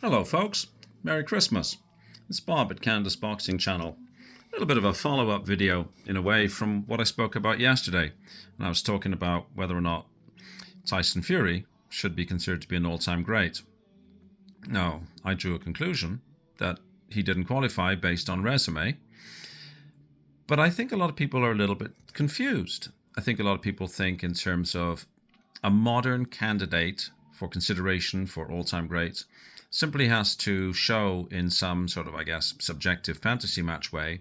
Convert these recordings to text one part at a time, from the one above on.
Hello folks, Merry Christmas. It's Bob at Candace Boxing Channel. A little bit of a follow-up video in a way from what I spoke about yesterday. And I was talking about whether or not Tyson Fury should be considered to be an all-time great. Now, I drew a conclusion that he didn't qualify based on resume. But I think a lot of people are a little bit confused. I think a lot of people think in terms of a modern candidate for consideration for all-time greats simply has to show in some sort of, subjective fantasy match way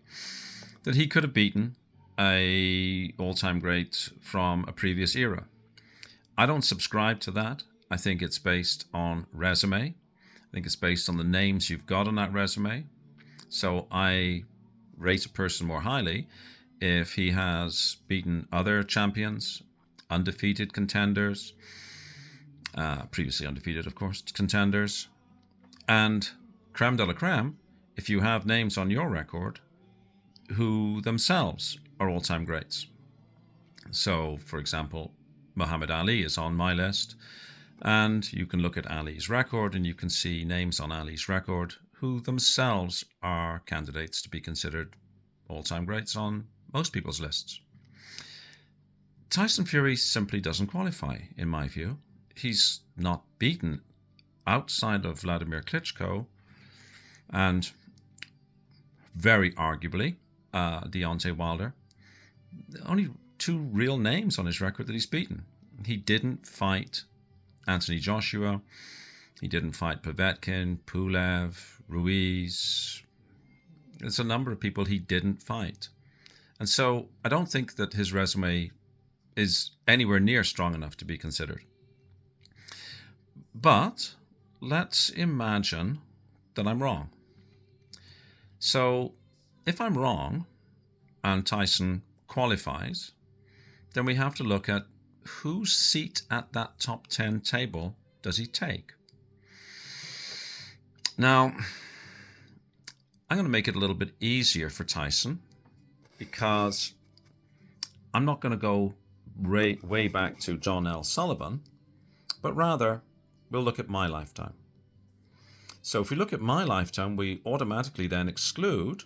that he could have beaten a all-time great from a previous era. I don't subscribe to that. I think it's based on resume. I think it's based on the names you've got on that resume. So I rate a person more highly if he has beaten other champions, undefeated contenders, previously undefeated, of course, contenders, and creme de la creme, if you have names on your record who themselves are all-time greats. So, for example, Muhammad Ali is on my list, and you can look at Ali's record and you can see names on Ali's record who themselves are candidates to be considered all-time greats on most people's lists. Tyson Fury simply doesn't qualify, in my view. He's not beaten, outside of Vladimir Klitschko and very arguably Deontay Wilder, only two real names on his record that he's beaten. He didn't fight Anthony Joshua. He didn't fight Povetkin, Pulev, Ruiz. There's a number of people he didn't fight. And so I don't think that his resume is anywhere near strong enough to be considered. But let's imagine that I'm wrong. So if I'm wrong and Tyson qualifies, then we have to look at whose seat at that top 10 table does he take. Now, I'm going to make it a little bit easier for Tyson because I'm not going to go way back to John L. Sullivan, but rather we'll look at my lifetime. So if we look at my lifetime, we automatically then exclude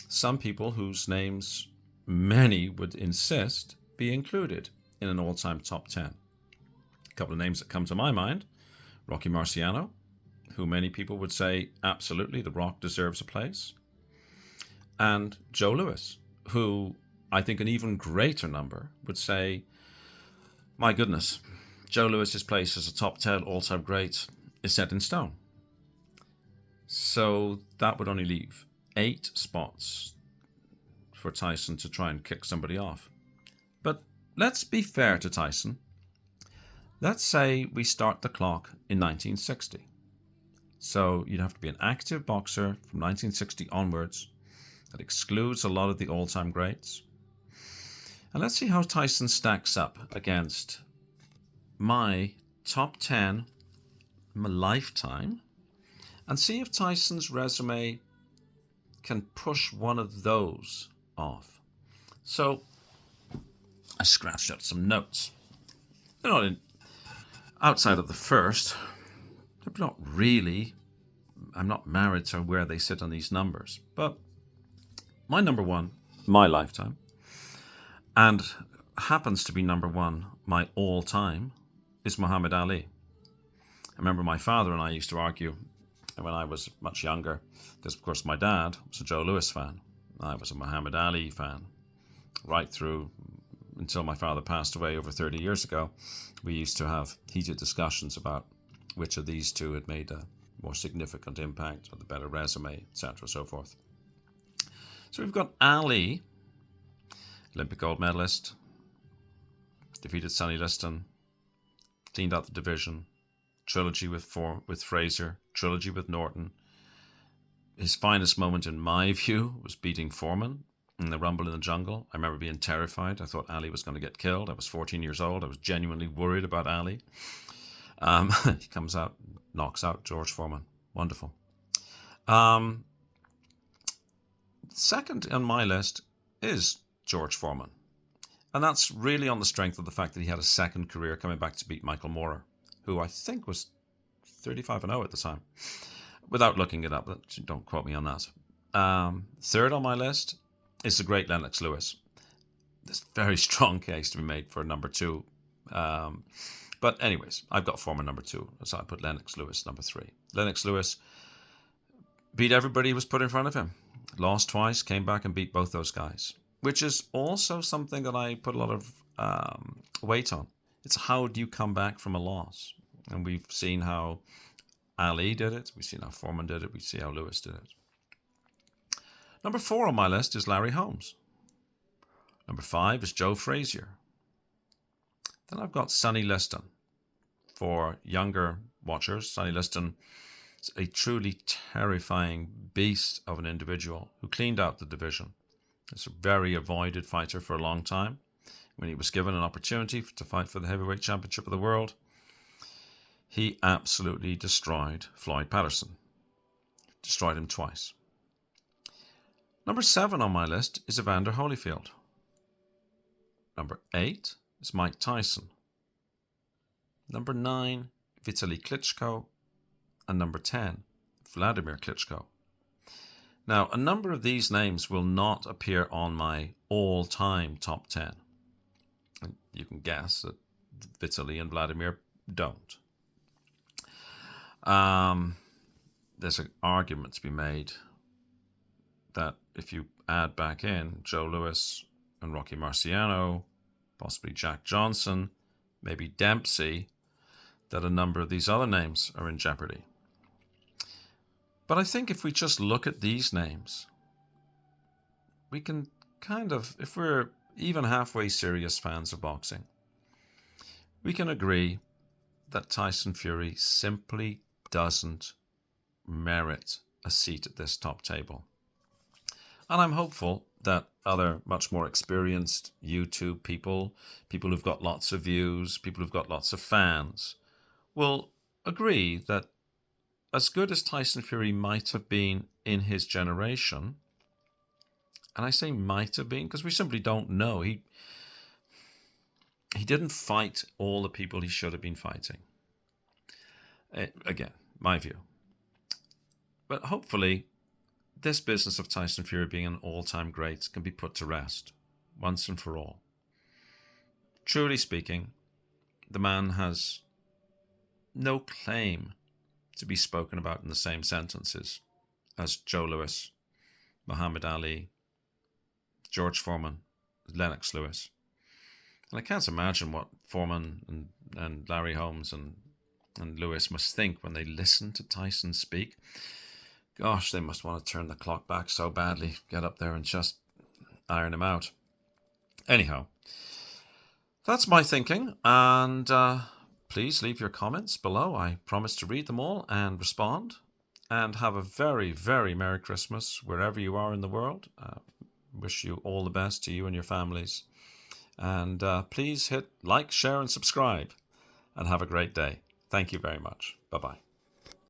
some people whose names many would insist be included in an all-time top 10. A couple of names that come to my mind: Rocky Marciano, who many people would say absolutely The Rock deserves a place, and Joe Louis, who I think an even greater number would say, my goodness, Joe Louis's place as a top 10 all-time great is set in stone. So that would only leave 8 spots for Tyson to try and kick somebody off. But let's be fair to Tyson. Let's say we start the clock in 1960. So you'd have to be an active boxer from 1960 onwards. That excludes a lot of the all-time greats. And let's see how Tyson stacks up against my top 10 in my lifetime, and see if Tyson's resume can push one of those off. So I scratched out some notes. They're not outside of the first. They're not really. I'm not married to where they sit on these numbers. But my number one, my lifetime, and happens to be number one, my all-time, is Muhammad Ali. I remember my father and I used to argue when I was much younger, because of course my dad was a Joe Louis fan. I was a Muhammad Ali fan. Right through until my father passed away over 30 years ago, we used to have heated discussions about which of these two had made a more significant impact, or the better resume, etc., so forth. So we've got Ali, Olympic gold medalist, defeated Sonny Liston, cleaned out the division, trilogy with Frazier, trilogy with Norton. His finest moment, in my view, was beating Foreman in the Rumble in the Jungle. I remember being terrified. I thought Ali was going to get killed. I was 14 years old. I was genuinely worried about Ali. He comes out, knocks out George Foreman. Wonderful. Second on my list is George Foreman. And that's really on the strength of the fact that he had a second career coming back to beat Michael Moorer, who I think was 35-0 at the time. without looking it up. Don't quote me on that. Third on my list is the great Lennox Lewis. There's a very strong case to be made for number 2. But anyways, I've got Foreman number 2, so I put Lennox Lewis number 3. Lennox Lewis beat everybody who was put in front of him. Lost twice, came back and beat both those guys, which is also something that I put a lot of weight on. It's how do you come back from a loss? And we've seen how Ali did it. We've seen how Foreman did it. We see how Lewis did it. Number 4 on my list is Larry Holmes. Number 5 is Joe Frazier. Then I've got Sonny Liston. For younger watchers, Sonny Liston is a truly terrifying beast of an individual who cleaned out the division. He's a very avoided fighter for a long time. When he was given an opportunity to fight for the heavyweight championship of the world, he absolutely destroyed Floyd Patterson. Destroyed him twice. Number 7 on my list is Evander Holyfield. Number 8 is Mike Tyson. Number 9, Vitaly Klitschko. And number 10, Vladimir Klitschko. Now, a number of these names will not appear on my all-time top 10. And you can guess that Vitaly and Vladimir don't. There's an argument to be made that if you add back in Joe Louis and Rocky Marciano, possibly Jack Johnson, maybe Dempsey, that a number of these other names are in jeopardy. But I think if we just look at these names, we can kind of, if we're even halfway serious fans of boxing, we can agree that Tyson Fury simply doesn't merit a seat at this top table. And I'm hopeful that other much more experienced YouTube people who've got lots of views, people who've got lots of fans, will agree that as good as Tyson Fury might have been in his generation, and I say might have been because we simply don't know. He didn't fight all the people he should have been fighting. Again, my view. But hopefully, this business of Tyson Fury being an all-time great can be put to rest once and for all. Truly speaking, the man has no claim to be spoken about in the same sentences as Joe Louis, Muhammad Ali, George Foreman, Lennox Lewis. And I can't imagine what Foreman and Larry Holmes and Lewis must think when they listen to Tyson speak. Gosh, they must want to turn the clock back so badly, get up there and just iron him out. Anyhow, that's my thinking, and please leave your comments below. I promise to read them all and respond. And have a very, very Merry Christmas wherever you are in the world. Wish you all the best to you and your families. And please hit like, share, and subscribe. And have a great day. Thank you very much. Bye-bye.